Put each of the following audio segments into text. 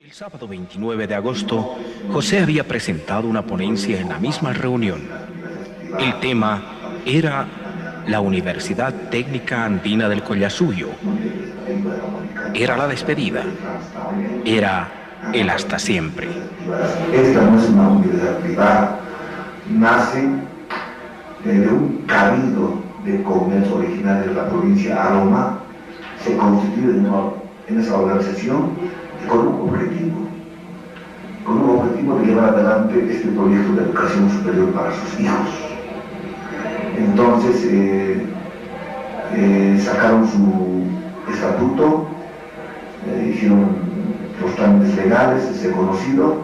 El sábado 29 de agosto, José había presentado una ponencia en la misma reunión. El tema era la Universidad Técnica Andina del Collasuyo. Era la despedida. Era el hasta siempre. Esta no es una universidad privada, nace de un cabildo de comercio original de la provincia de Aroma, se constituye en esa organización con un objetivo de llevar adelante este proyecto de educación superior para sus hijos. Entonces sacaron su estatuto, hicieron los trámites legales, ese conocido,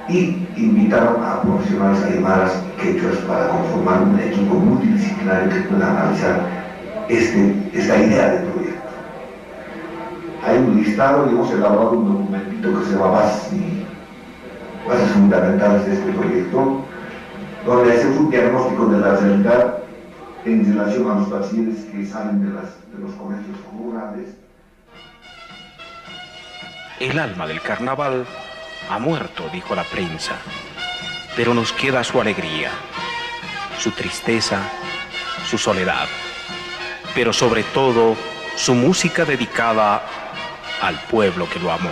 y invitaron a profesionales aymaras y quechuas para conformar un equipo multidisciplinario que pueda analizar esta idea de proyecto. Hay un listado y hemos elaborado un documentito que se llama Bases Fundamentales de este proyecto, donde hacemos un diagnóstico de la realidad en relación a los bachilleres que salen de los colegios rurales. El alma del carnaval ha muerto, dijo la prensa, pero nos queda su alegría, su tristeza, su soledad, pero sobre todo su música dedicada al pueblo que lo amó.